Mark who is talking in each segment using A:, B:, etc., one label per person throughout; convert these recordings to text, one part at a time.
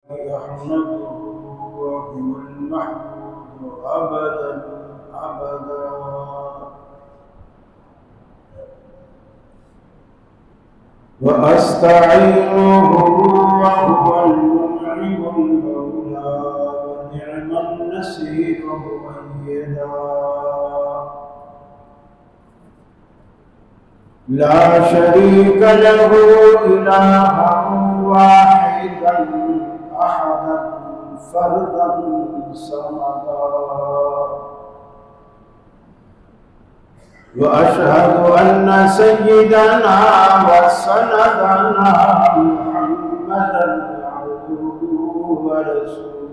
A: يحمده وهو المحمود أبدا أبدا. وأستعينه وهو المنعم المولى ونعم النصير مؤيدا. لا شريك له إلها واحدا أحدا فردا صمدا. وأشهد أن سيدنا وسندنا محمدا عبده ورسوله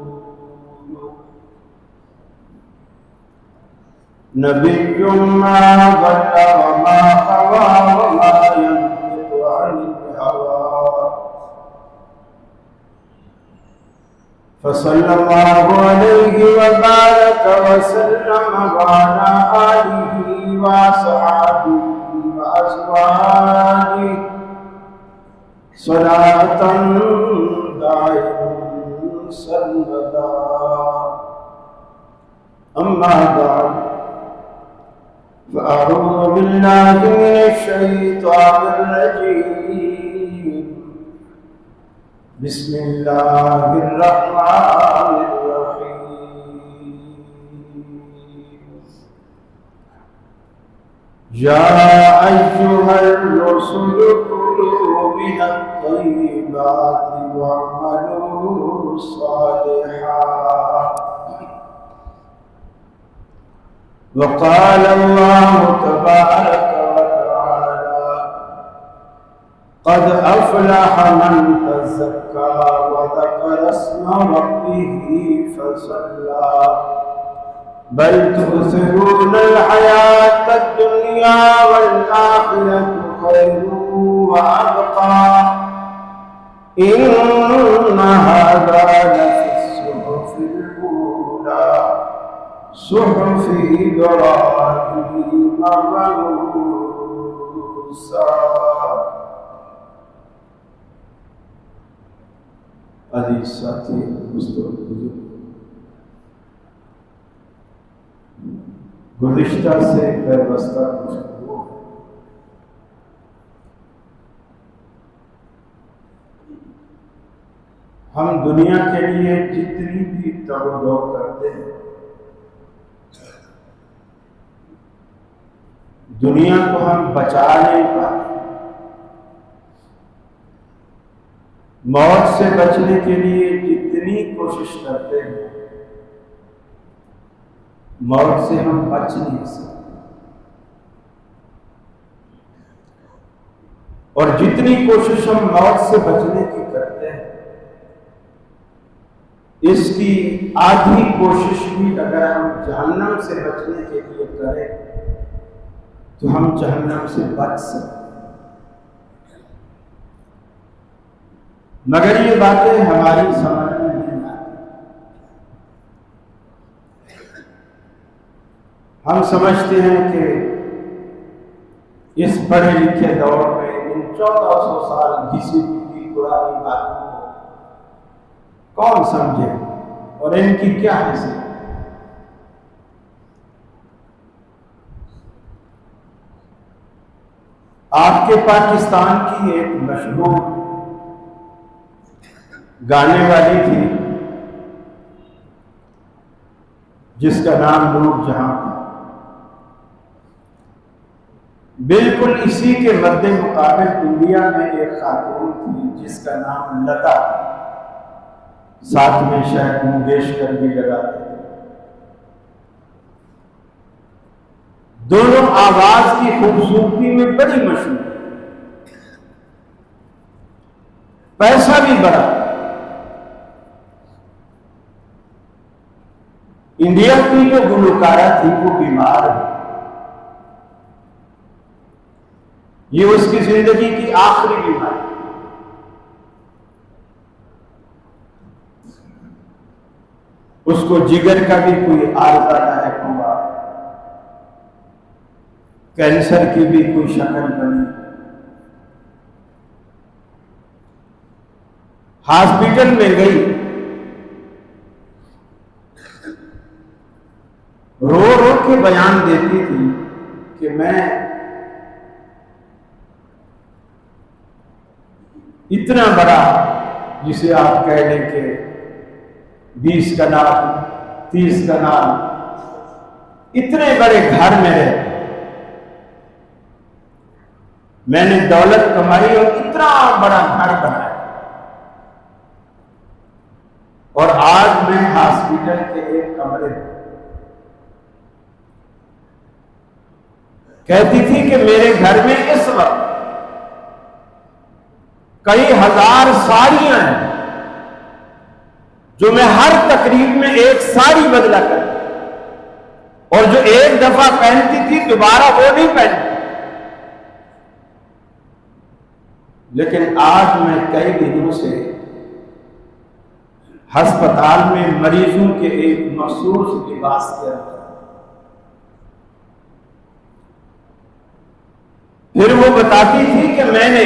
A: نبي ما بلغ ما هوى وما ينطق عن الهوى. فصلى الله عليه وبارك وسلم وعلى آله وصحبه وأزواجه صلاة دائما سرمدا. أما بعد فأعوذ بالله من الشيطان الرجيم. بسم الله الرحمن الرحيم. يا أيها الرسل كلوا من الطيبات واعملوا صالحا. وقال الله تبارك وتعالى قد أفلح من تزكى وذكر اسم ربه فصلى بل تؤثرون الحياة الدنيا والآخرة خير وأبقى إن هذا لفي الصحف الأولى صحف إبراهيم وموسى. عزیز ساتھی دوستو، گزشتہ سے پیوستہ گفتگو ہم دنیا کے لیے جتنی بھی توڑ کرتے ہیں، دنیا کو ہم بچا نہیں پاتے. موت سے بچنے کے لیے جتنی کوشش کرتے ہیں، موت سے ہم بچ نہیں سکتے. اور جتنی کوشش ہم موت سے بچنے کی کرتے ہیں، اس کی آدھی کوشش بھی اگر ہم جہنم سے بچنے کے لیے کریں تو ہم جہنم سے بچ سکتے. مگر یہ باتیں ہماری سمجھ میں نہیں آتی. ہم سمجھتے ہیں کہ اس پڑھے لکھے دور میں ان 1400 سال گھسی پٹی پرانی باتوں کو کون سمجھے اور ان کی کیا حیثیت. آپ کے پاکستان کی ایک مشہور گانے والی تھی جس کا نام نور جہاں تھا. بالکل اسی کے مد مقابل انڈیا میں ایک خاتون تھی جس کا نام لتا تھا. ساتھ میں شاید منگیشکر بھی لگاتے تھے. دونوں آواز کی خوبصورتی میں بڑی مشہور، پیسہ بھی بڑا. انڈیا کی جو گلوکارہ تھی وہ بیمار ہے. یہ اس کی زندگی کی آخری بیماری. اس کو جگر کا بھی کوئی عارضہ لاحق ہوا، کینسر کی بھی کوئی شکل بنی. ہاسپٹل میں گئی کے بیان دیتی تھی کہ میں اتنا بڑا، جسے آپ کہہ لیں کہ 20 کنال 30 کنال اتنے بڑے گھر میں رہتے، میں نے دولت کمائی اور اتنا بڑا گھر بنایا، اور آج میں ہاسپٹل کے ایک کمرے میں۔ کہتی تھی کہ میرے گھر میں اس وقت کئی ہزار ساڑیاں ہیں، جو میں ہر تقریب میں ایک ساڑی بدلا کرتی، اور جو ایک دفعہ پہنتی تھی دوبارہ وہ نہیں پہنتی۔ لیکن آج میں کئی دنوں سے ہسپتال میں مریضوں کے ایک مخصوص لباس کے اندر، پھر وہ بتاتی تھی کہ میں نے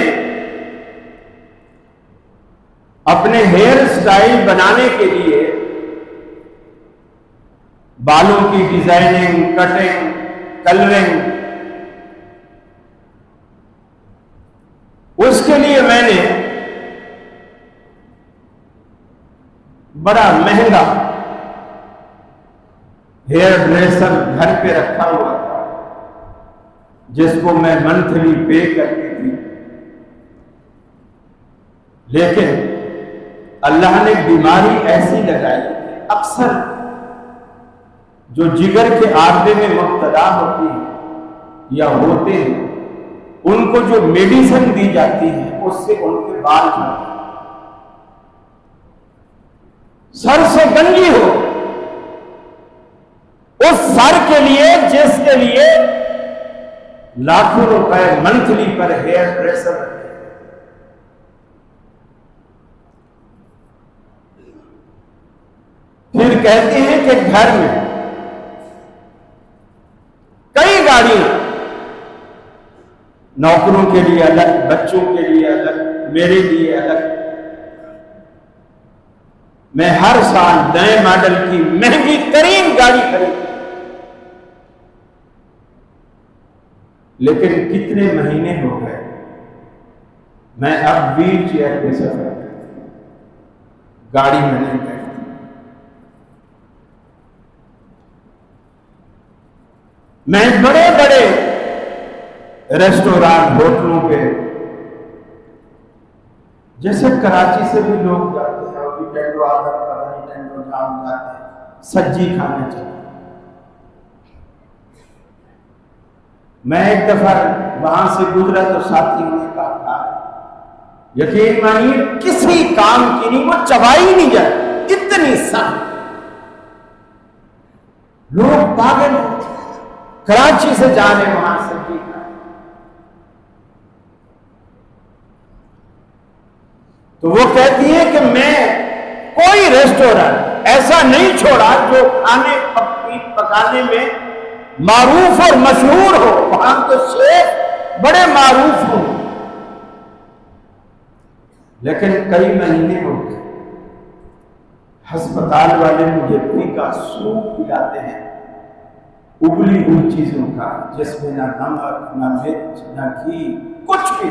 A: اپنے ہیئر سٹائل بنانے کے لیے بالوں کی ڈیزائننگ، کٹنگ، کلرنگ، اس کے لیے میں نے بڑا مہنگا ہیئر ڈریسر گھر پہ رکھا ہوا تھا، جس کو میں منتھلی پے کرتی تھی۔ لیکن اللہ نے بیماری ایسی لگائی کہ اکثر جو جگر کے عارضے میں مبتلا ہوتی ہیں یا ہوتے ہیں، ان کو جو میڈیسن دی جاتی ہے اس سے ان کے بال جھڑتے ہیں۔ سر سے گنجی ہو، اس سر کے لیے جس کے لیے لاکھوں روپے منتھلی پر ہیئر ڈریسر رکھے، پھر کہتے ہیں کہ گھر میں کئی گاڑیاں، نوکروں کے لیے الگ، بچوں کے لیے الگ، میرے لیے الگ۔ میں ہر سال نئے ماڈل کی مہنگی ترین گاڑی خریدتا، لیکن کتنے مہینے ہو گئے میں اب ویل چیئر پہ سفر کرتی ہوں، گاڑی میں نہیں بیٹھتی۔ میں بڑے بڑے ریسٹورانٹ، ہوٹلوں پہ، جیسے کراچی سے بھی لوگ جاتے ہیں اور ٹینڈو آدھر پتہ نہیں ٹینڈو جام جاتے ہیں سجی کھانے چاہتے ہیں۔ میں ایک دفعہ وہاں سے گزرا تو ساتھیوں نے کہا، یقین مانیے کسی کام کی نہیں، وہ چبائی نہیں جاتی، اتنی سخت۔ لوگ پاگل کراچی سے جانے وہاں سے بھی۔ تو وہ کہتی ہے کہ میں کوئی ریسٹورنٹ ایسا نہیں چھوڑا جو کھانے پکانے میں معروف اور مشہور ہو، وہاں کے شیف بڑے معروف ہوں، لیکن کئی مہینے ہو گئے ہسپتال والے مجھے پھیکا سوپ پلاتے ہیں، ابلی ہوئی چیزوں کا، جس میں نہ نمک، نہ مرچ، نہ گھی، کچھ بھی۔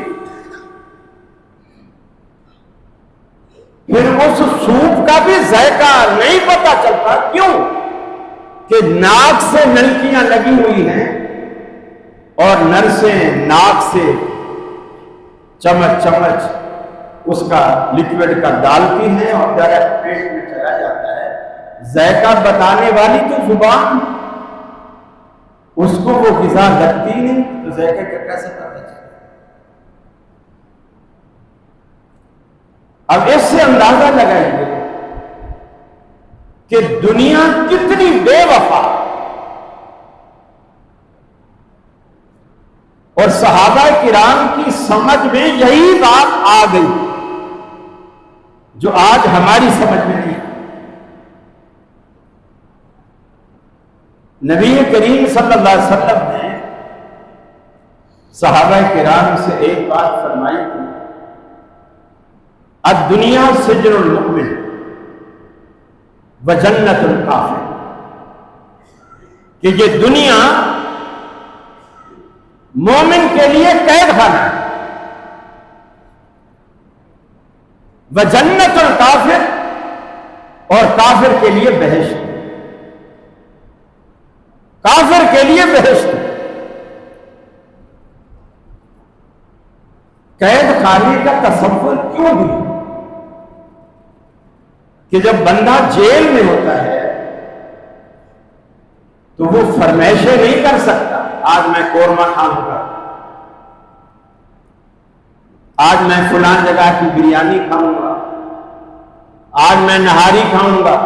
A: پھر اس سوپ کا بھی ذائقہ نہیں پتا چلتا، کیوں کہ ناک سے نلکیاں لگی ہوئی ہیں اور نرسیں ناک سے چمچ چمچ اس کا لکوڈ کا ڈالتی ہیں اور ڈائریکٹ پیٹ میں چلا جاتا ہے۔ ذائقہ بتانے والی تو زبان، اس کو وہ غذا لگتی نہیں تو ذائقہ کا کیسے پتا چلتا؟ اب اس سے اندازہ لگائیے کہ دنیا کتنی بے وفا، اور صحابہ کرام کی سمجھ میں یہی بات آ گئی جو آج ہماری سمجھ میں نہیں۔ نبی کریم صلی اللہ علیہ وسلم نے صحابہ کرام سے ایک بات فرمائی تھی، الدنیا سجن المؤمن وجنت الکافر۔ کہ یہ دنیا مومن کے لیے قید خانہ ہے، وجنت الکافر، اور کافر کے لیے بہشت، کافر کے لیے بہشت۔ قید خانے کا تصور کیوں بھی کہ جب بندہ جیل میں ہوتا ہے تو وہ فرمائشیں نہیں کر سکتا، آج میں قورمہ کھاؤں گا، آج میں فلان جگہ کی بریانی کھاؤں گا، آج میں نہاری کھاؤں گا،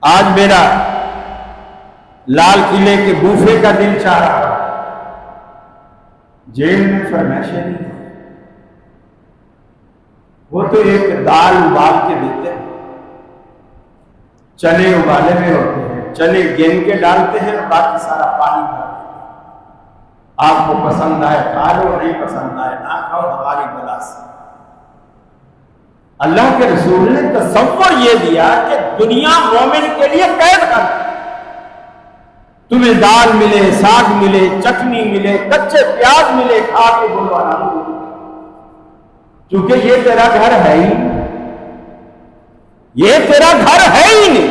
A: آج میرا لال قلعے کے بوفے کا دل چاہ رہا۔ جیل میں فرمائشیں نہیں، وہ تو ایک دال ابال کے دیتے ہیں، چنے ابالے میں ہوتے ہیں، چنے گن کے ڈالتے ہیں اور باقی سارا پانی ڈالتے ہیں۔ آپ کو پسند آئے کھا لو، نہیں پسند آئے نہ کھاؤ، ہماری بلا سے۔ اللہ کے رسول نے تصور یہ دیا کہ دنیا مومن کے لیے قید کر، تمہیں دال ملے، ساگ ملے، چٹنی ملے، کچے پیاز ملے، کھا کے بولو الحمدللہ، کیونکہ یہ تیرا گھر ہے ہی، یہ تیرا گھر ہے ہی نہیں،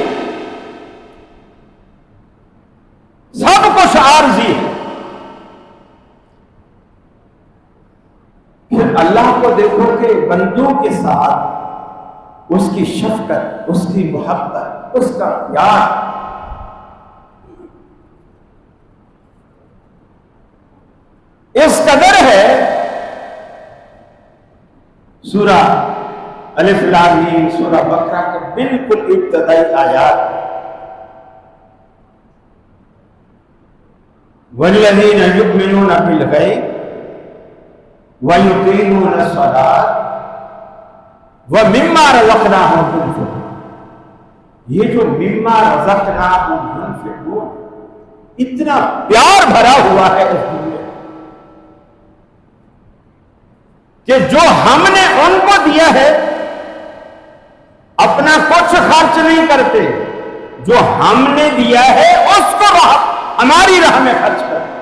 A: سب کچھ عارضی ہے۔ پھر اللہ کو دیکھو کہ بندوں کے ساتھ اس کی شفقت، اس کی محبت، اس کا پیار، اس قدر ہے۔ سورہ الف لام میم، سورہ بقرہ کے بالکل ابتدائی آیات، والذین یؤمنون بالغیب ویقیمون الصلاۃ ومما رزقناہم ينفقون، یہ جو مما رزقناہم ينفقون اتنا پیار بھرا ہوا ہے اس دنیا کہ جو ہم نے ان کو دیا ہے اپنا کچھ خرچ نہیں کرتے، جو ہم نے دیا ہے اس کو ہماری راہ میں خرچ کرتے۔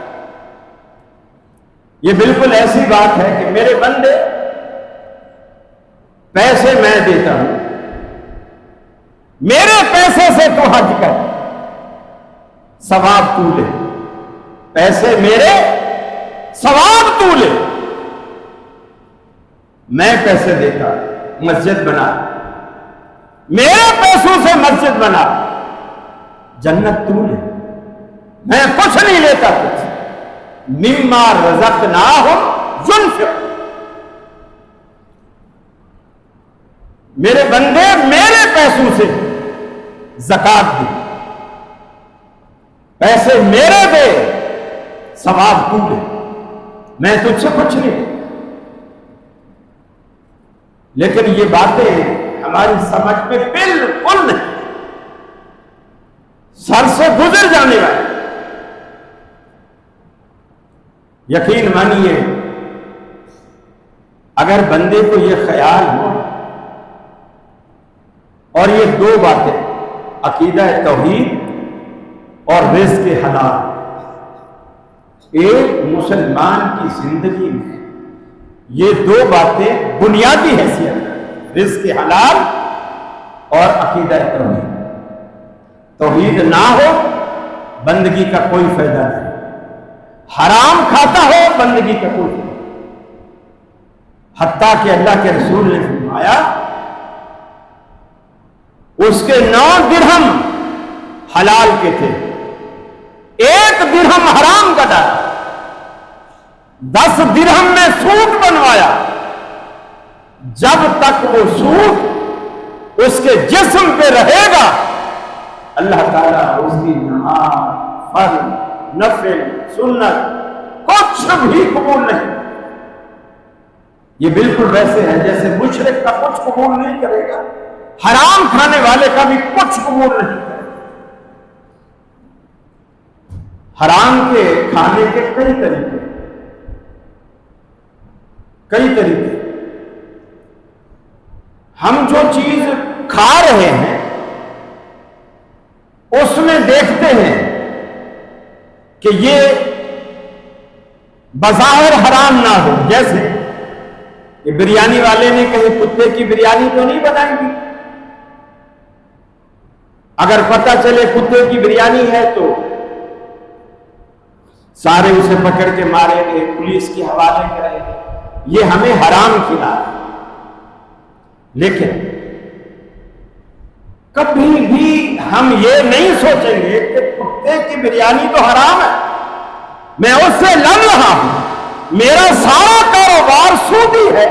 A: یہ بالکل ایسی بات ہے کہ میرے بندے پیسے میں دیتا ہوں، میرے پیسے سے تو حج کر، ثواب تو لے، پیسے میرے، ثواب تو لے، میں پیسے دیتا، مسجد بنا، میرے پیسوں سے مسجد بنا، جنت تو لے، میں کچھ نہیں لیتا کچھ، مما رزقناہم ينفقون۔ میرے بندے میرے پیسوں سے زکات دے، پیسے میرے دے، ثواب تو لے، میں تجھ سے کچھ نہیں۔ لیکن یہ باتیں ہماری سمجھ میں بالکل نہیں، سر سے گزر جانے والی۔ یقین مانیے اگر بندے کو یہ خیال ہو، اور یہ دو باتیں عقیدہ توحید اور رزق حلال ایک مسلمان کی زندگی میں، یہ دو باتیں بنیادی حیثیت، رزق حلال اور عقیدہ توحید۔ توحید نہ ہو بندگی کا کوئی فائدہ نہیں، حرام کھاتا ہو بندگی کا کوئی فائدہ نہیں۔ حتیٰ کہ اللہ کے رسول نے فرمایا اس کے 9 درہم حلال کے تھے، 1 درہم حرام کا ڈالا، 10 درہم میں سوٹ بنوایا، جب تک وہ سوٹ اس کے جسم پہ رہے گا اللہ تعالیٰ اس کی نماز، فرض، نفل، سنت کچھ بھی قبول نہیں۔ یہ بالکل ویسے ہے جیسے مشرک کا کچھ قبول نہیں کرے گا، حرام کھانے والے کا بھی کچھ قبول نہیں کرے گا۔ حرام کے کھانے کے کئی طریقے، کئی طریقے۔ ہم جو چیز کھا رہے ہیں اس میں دیکھتے ہیں کہ یہ بظاہر حرام نہ ہو، جیسے کہ بریانی والے نے کہیں کتے کی بریانی تو نہیں بنائی گی، اگر پتہ چلے کتے کی بریانی ہے تو سارے اسے پکڑ کے ماریں گے، پولیس کے حوالے کریں گے، یہ ہمیں حرام کھلا ہے۔ لیکن کبھی بھی ہم یہ نہیں سوچیں گے کہ کتے کی بریانی تو حرام ہے، میں اس سے لڑ رہا ہوں، میرا سارا کاروبار سودی ہے،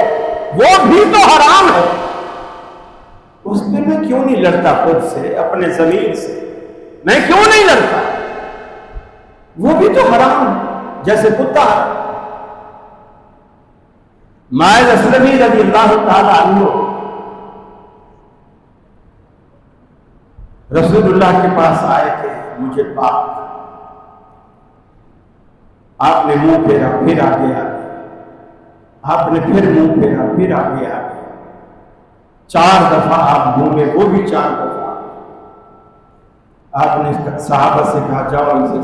A: وہ بھی تو حرام ہے، اس پہ میں کیوں نہیں لڑتا خود سے، اپنے ضمیر سے میں کیوں نہیں لڑتا؟ وہ بھی تو حرام ہے جیسے کتا ہے۔ ماعز اسلمی رضی اللہ تعالی عنہ رسول اللہ کے پاس آئے کہ مجھے پاک کر۔ آپ نے منہ پھیرا، پھر آگے آ گئے، آپ نے پھر منہ پھیرا، پھر آگے آ گئے، 4 دفعہ آپ گھومے، وہ بھی 4 دفعہ۔ آپ نے صحابہ سے کہا جاؤ اسے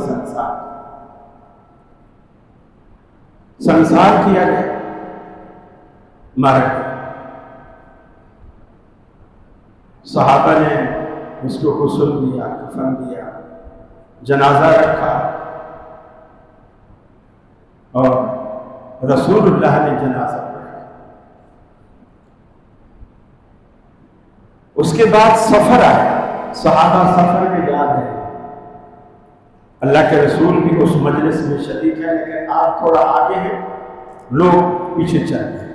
A: سنسار کیا گیا، مر گیا۔ صحابہ نے اس کو غسل دیا، کفن دیا، جنازہ رکھا، اور رسول اللہ نے جنازہ پڑھا۔ اس کے بعد سفر آیا، صحابہ سفر میں جا رہے ہیں، اللہ کے رسول بھی اس مجلس میں شریک ہے، لیکن آپ تھوڑا آگے ہیں، لوگ پیچھے چل رہے ہیں۔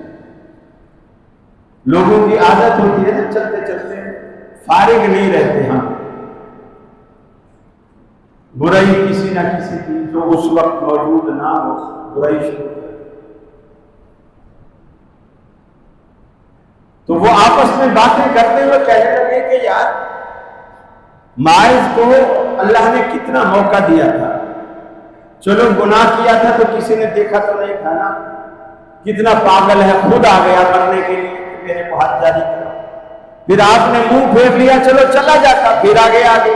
A: لوگوں کی عادت ہوتی ہے نا، چلتے چلتے فارغ نہیں رہتے ہم، برائی کسی نہ کسی کی جو اس وقت موجود نہ ہو، برائی شروع کر۔ تو وہ آپس میں باتیں کرتے ہوئے کہنے لگے کہ یار ماعز کو اللہ نے کتنا موقع دیا تھا، چلو گناہ کیا تھا تو کسی نے دیکھا تو نہیں تھا نا، کتنا پاگل ہے، خود آ گیا مرنے کے لیے کہ میرے کو ہاتھ جاری کرو، پھر آپ نے منہ پھیر لیا، چلو چلا جاتا، پھر آگے آگے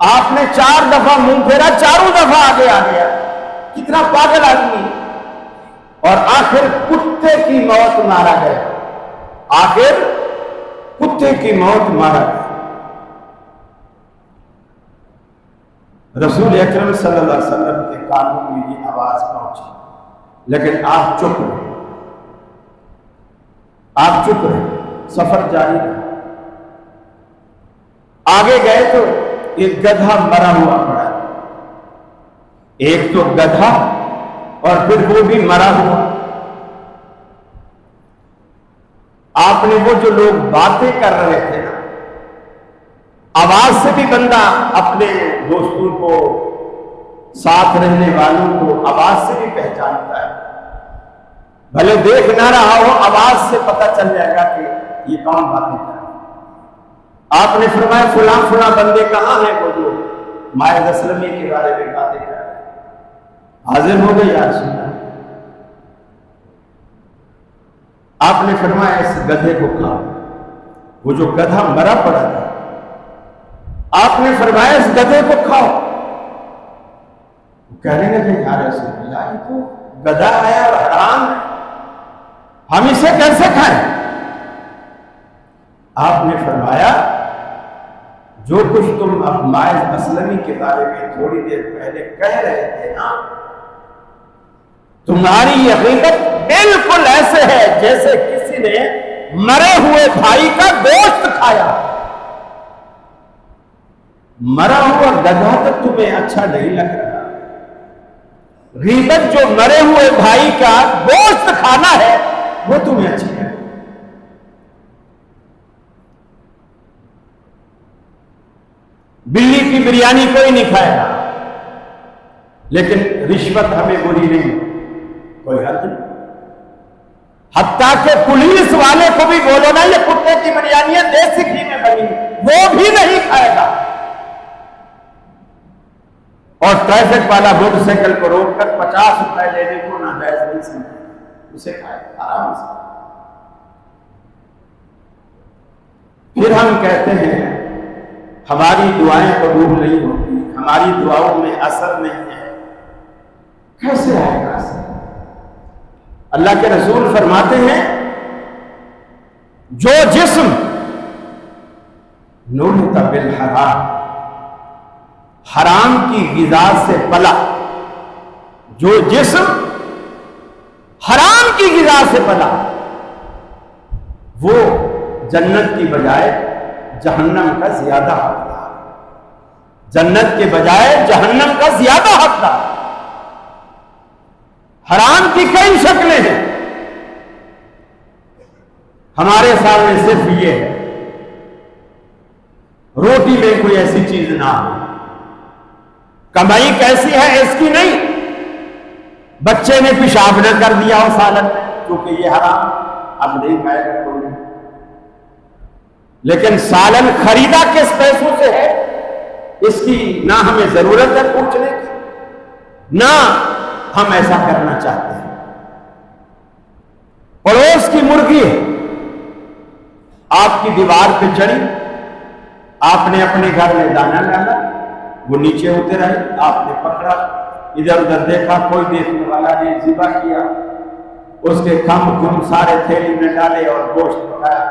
A: آپ نے 4 دفعہ منہ پھیرا، 4 دفعہ آگے آ گیا، کتنا پاگل آدمی، اور آخر کتے کی موت مارا گیا، آخر کتے کی موت مارا گیا۔ رسول اکرم صلی اللہ علیہ وسلم کے کانوں میں یہ آواز پہنچی، لیکن آپ چپ رہے، آپ چپ رہے، سفر جاری رہا۔ آگے گئے تو ایک گدھا مرا ہوا پڑا، ایک تو گدھا اور پھر وہ بھی مرا ہوا۔ آپ نے وہ جو لوگ باتیں کر رہے تھے نا، آواز سے بھی بندہ اپنے دوستوں کو، ساتھ رہنے والوں کو آواز سے بھی پہچانتا ہے، بھلے دیکھ نہ رہا ہو، آواز سے پتہ چل جائے گا کہ یہ کون باتیں کر رہا ہے۔ آپ نے فرمایا فلاں فلاں بندے کہاں ہیں، وہ جو ماعز اسلمی کے بارے میں باتیں کر رہے ہیں، حاضر ہو گئے یا رسول اللہ۔ آپ نے فرمایا اس گدھے کو کھاؤ، وہ جو گدھا مرا پڑا تھا، آپ نے فرمایا اس گدھے کو کھاؤ۔ کہنے لگے یا رسول اللہ، یہ تو گدھا ہے اور حرام ہے، ہم اسے کیسے کھائیں؟ آپ نے فرمایا جو کچھ تم اب ماعز اسلمی کے بارے میں تھوڑی دیر پہلے کہہ رہے تھے نا، تمہاری یہ حقیقت بالکل ایسے ہے جیسے کسی نے مرے ہوئے بھائی کا گوشت کھایا۔ مرا ہوا گدھا تو تمہیں اچھا نہیں لگ رہا، غیبت جو مرے ہوئے بھائی کا گوشت کھانا ہے وہ تمہیں اچھی لگے۔ بلی کی بریانی کوئی نہیں کھائے گا، لیکن رشوت ہمیں بری نہیں، کوئی حد نہیں۔ حتیٰ کہ پولیس والے کو بھی بولو نا یہ کتے کی بریانی ہے، دیسی گھی میں بنی، وہ بھی نہیں کھائے گا۔ اور ٹریفک والا موٹر سائیکل کو روک کر 50 روپے لینے کو ناجائز نہیں سمجھے، اسے کھائے آرام سے۔ پھر ہم کہتے ہیں ہماری دعائیں قبول نہیں ہوتی، ہماری دعاؤں میں اثر نہیں ہے، کیسے آئے گا اثر؟ اللہ کے رسول فرماتے ہیں جو جسم نبت بالحرام، حرام کی غذا سے پلا، جو جسم حرام کی غذا سے پلا، وہ جنت کی بجائے جہنم کا زیادہ حقدار، جنت کے بجائے جہنم کا زیادہ حقدار۔ حرام کی کئی شکلیں ہیں، ہمارے سامنے صرف یہ ہے، روٹی میں کوئی ایسی چیز نہ ہو، کمائی کیسی ہے اس کی نہیں، بچے نے پیشاب نہ کر دیا ہو سالن میں، کیونکہ یہ حرام، اب نہیں کھائے گا کوئی، لیکن سالن خریدا کس پیسوں سے ہے اس کی نہ ہمیں ضرورت ہے پوچھنے کی، نہ ہم ایسا کرنا چاہتے ہیں۔ پڑوس کی مرغی ہے، آپ کی دیوار پہ چڑھی، آپ نے اپنے گھر میں دانا ڈالا، وہ نیچے اتر آئی، آپ نے پکڑا، ادھر ادھر دیکھا، کوئی دیکھنے والا نہیں، ذبح کیا، اس کے کھم سارے تھیلی میں ڈالے اور گوشت پکایا،